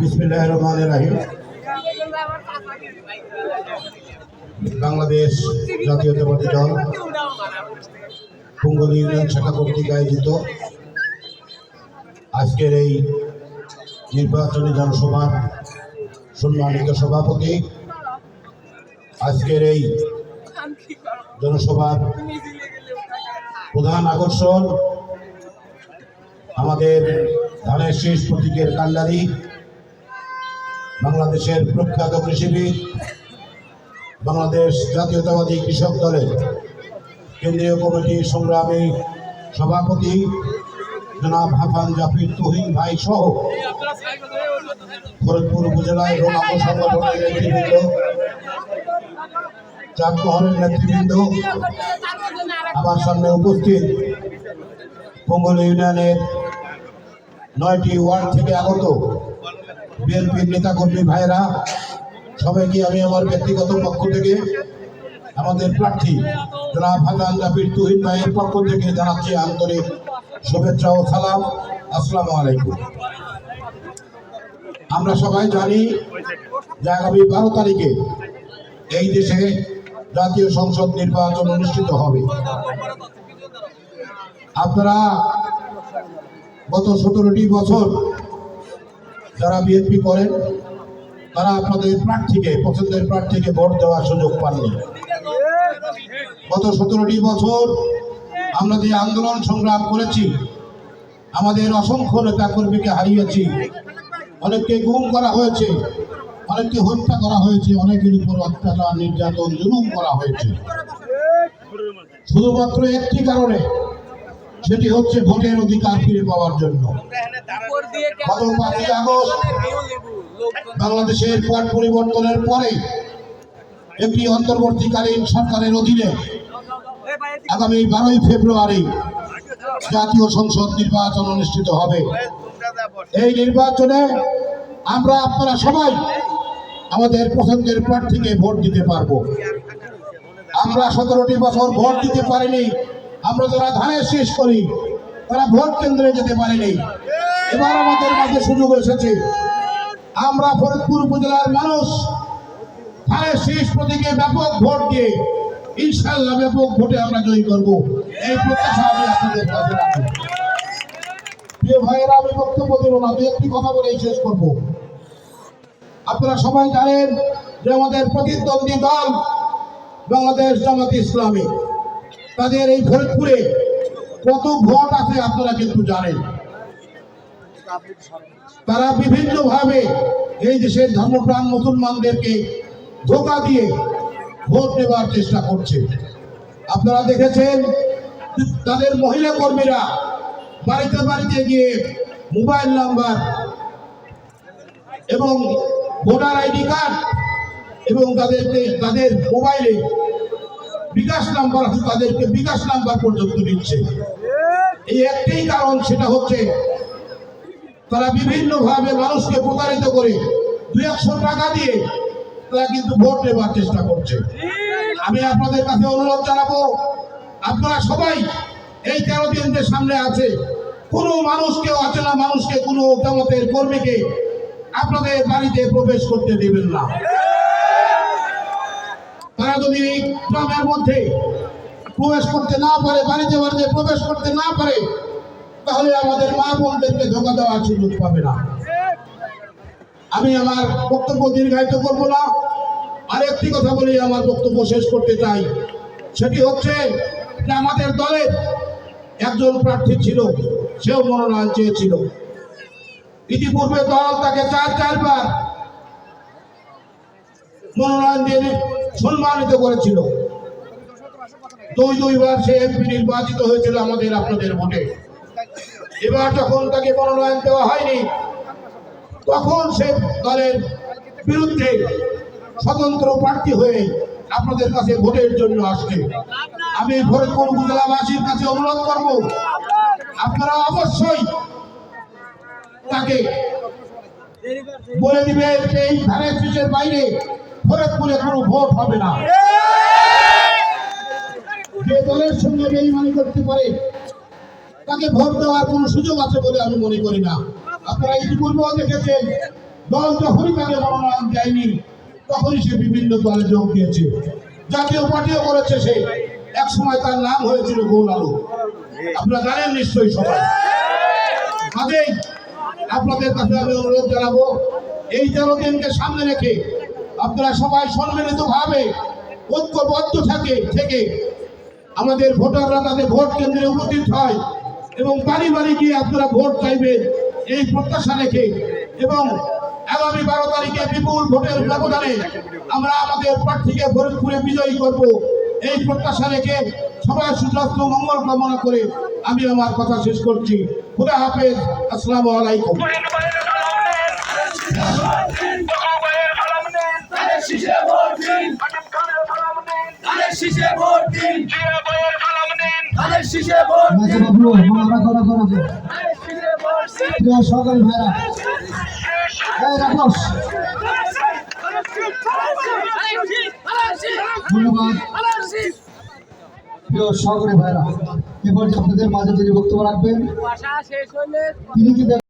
বিসমিল্লাহির রহমানির রহিম। বাংলাদেশ জাতীয়তাবাদী দল পুঙ্গল ইউনিয়ন শাখা কর্তৃক আয়োজিত আজকের এই নির্বাচনী জনসভার সম্মানিত সভাপতি, আজকের এই জনসভার প্রধান আকর্ষণ আমাদের ধানের শীষ প্রতীকের কান্ডারি, বাংলাদেশের প্রখ্যাত কৃষিবিদ, বাংলাদেশ জাতীয়তাবাদী কৃষক দলের কেন্দ্রীয় কমিটির সংগ্রামী সভাপতি জনাব হাফান জাফির তুহিন ভাই সহ ফরিদপুর উপজেলায় রোনাঙ্গ সংগঠনের নেতৃবৃন্দ, চাঁদমোহরের নেতৃবৃন্দ, আমার সামনে উপস্থিত পুঙ্গল ইউনিয়নের 9টি ওয়ার্ড থেকে আগত বিএনপির নেতাকর্মী ভাইয়েরা, সবাইকে আমি আমার ব্যক্তিগত পক্ষ থেকে আমাদের প্রার্থী জনাব হাফান জাফির তুহিন ভাইয়ের পক্ষ থেকে জানাচ্ছি আন্তরিক শুভেচ্ছা ও সালাম। আসসালামু আলাইকুম। আমরা সবাই জানি যে আগামী 12 তারিখে এই দেশে জাতীয় সংসদ নির্বাচন অনুষ্ঠিত হবে। আপনারা গত 17টি বছর যারা বিএনপি করেন তারা আপনাদের প্রার্থীকে, পছন্দের প্রার্থীকে ভোট দেওয়ার সুযোগ পাননি। গত 17টি বছর আমরা যে আন্দোলন সংগ্রাম করেছি, আমাদের অসংখ্য নেতা কর্মীকে হারিয়েছি, অনেককে গুম করা হয়েছে, অনেককে হত্যা করা হয়েছে, অনেকের উপর অত্যাচার, নির্যাতন, জুলুম করা হয়েছে, শুধুমাত্র একটি কারণে, সেটি হচ্ছে ভোটের অধিকার ফিরে পাওয়ার জন্য। গত 5ই আগস্ট বাংলাদেশের পট পরিবর্তনের পরে একটি অন্তর্বর্তীকালীন সরকারের অধীনে আগামী 12ই ফেব্রুয়ারি জাতীয় সংসদ নির্বাচন অনুষ্ঠিত হবে। এই নির্বাচনে আমরা, আপনারা সবাই আমাদের পছন্দের প্রার্থীকে ভোট দিতে পারবো। আমরা 17টি বছর ভোট দিতে পারিনি, আমরা যারা ধানের শীষ করি তারা ভোট কেন্দ্রে যেতে পারিনি। এবার আমাদের মাঝে সুযোগ এসেছে। আমরা ফরিদপুর উপজেলার মানুষ ধানের শীষ প্রতীকে ব্যাপক ভোট দিয়ে ইনশাআল্লাহ ব্যাপক ভোটে আমরা জয়ী করব, এই প্রত্যাশা আমি আপনাদের কাছে রাখি। প্রিয় ভাইয়েরা, আমি বক্তব্য দেব না, একটি কথা বলেই শেষ করব। আপনারা সবাই জানেন যে আমাদের প্রতিদ্বন্দ্বী দল বাংলাদেশ জামাত ইসলামী, তাদের এই ফরিদপুরে কত ভোট আছে আপনারা কিন্তু জানেন। তারা বিভিন্নভাবে এই দেশের ধর্মপ্রাণ মুসলমানদেরকে ধোঁকা দিয়ে ভোট নেবার চেষ্টা করছে। আপনারা দেখেছেন তাদের মহিলা কর্মীরা বাড়িতে বাড়িতে গিয়ে মোবাইল নাম্বার এবং ভোটার আইডি কার্ড এবং তাদের মোবাইলে বিকাশ নাম্বার আছে, তাদেরকে বিকাশ নাম্বার পর্যন্ত দিচ্ছে। এই একটাই কারণ, সেটা হচ্ছে তারা বিভিন্নভাবে মানুষকে প্রতারিত করে 200 টাকা দিয়ে তারা কিন্তু ভোট নেবার চেষ্টা করছে। আমি আপনাদের কাছে অনুরোধ জানাবো, আপনারা সবাই এই 13 দিন যে সামনে আছে, কোনো মানুষকে, অচেনা মানুষকে, কোনো জামাতের কর্মীকে আপনাদের বাড়িতে প্রবেশ করতে দেবেন না। তারা যদি গ্রামের মধ্যে প্রবেশ করতে না পারে, বাড়িতে বাড়িতে প্রবেশ করতে না পারে, তাহলে আমাদের মা বোনদেরকে ধোঁকা দেওয়ার সুযোগ পাবে না। আমি আমার বক্তব্য দীর্ঘায়িত করবো না, আর একটি কথা বলে আমার বক্তব্য শেষ করতে চাই। সেটি হচ্ছে যে আমাদের দলের একজন প্রার্থী ছিল, সেও মনোনয়ন চেয়েছিল। ইতিপূর্বে দল তাকে 4বার মনোনয়ন দিয়ে সম্মানিত করেছিল। 2বার সে এমপি নির্বাচিত হয়েছিল আমাদের, আপনাদের ভোটে। এবার যখন তাকে মনোনয়ন দেওয়া হয়নি, তখন সে দলের বিরুদ্ধে স্বতন্ত্র প্রার্থী হয়ে আপনাদের কাছে ভোটের জন্য আসছে। আমি ফরিদপুর উপজেলাবাসীর কাছে অনুরোধ করব, আপনারা অবশ্যই তাকে বলে দিবেন যে এই ধানের শীষের বাইরে ফরিদপুরে কোনো ভোট হবে না। যে দলের সঙ্গে বেইমানি করতে পারে তাকে ভোট দেওয়ার কোনো সুযোগ আছে বলে আমি মনে করি না। আপনারা ইতিপূর্বেও দেখেছেন দল যখনই তাকে মনোনয়ন দেয়নি তখনই সে বিভিন্ন দলে যোগ দিয়েছে। জাতীয় পার্টিও করেছে সে, এক সময় তার নাম হয়েছিল গোল আলো, আপনারা জানেন নিশ্চয়ই সবাই। কাজেই আপনাদের কাছে আমি অনুরোধ জানাবো, এই 13 দিনকে সামনে রেখে আপনারা সবাই সম্মিলিতভাবে ঐক্যবদ্ধ থেকে আমাদের ভোটাররা তাদের ভোট কেন্দ্রে উপস্থিত হয় এবং বাড়ি বাড়ি গিয়ে আপনারা ভোট চাইবেন এই প্রত্যাশা রেখে, এবং আগামী 12 তারিখে বিপুল ভোটের ব্যবধানে আমরা আমাদের প্রার্থীকে ফরিদপুরে বিজয়ী করব এই প্রত্যাশা রেখে সবাই সুস্বাস্থ্য মঙ্গল কামনা করে আমি আমার কথা শেষ করছি। খুদা হাফেজ, আসসালামু আলাইকুম। সরকারি ভাইরা ধন্যবাদ। প্রিয় সহকারী ভাইরা, এবার আপনাদের মাঝে যিনি বক্তব্য রাখবেন তিনি কিন্তু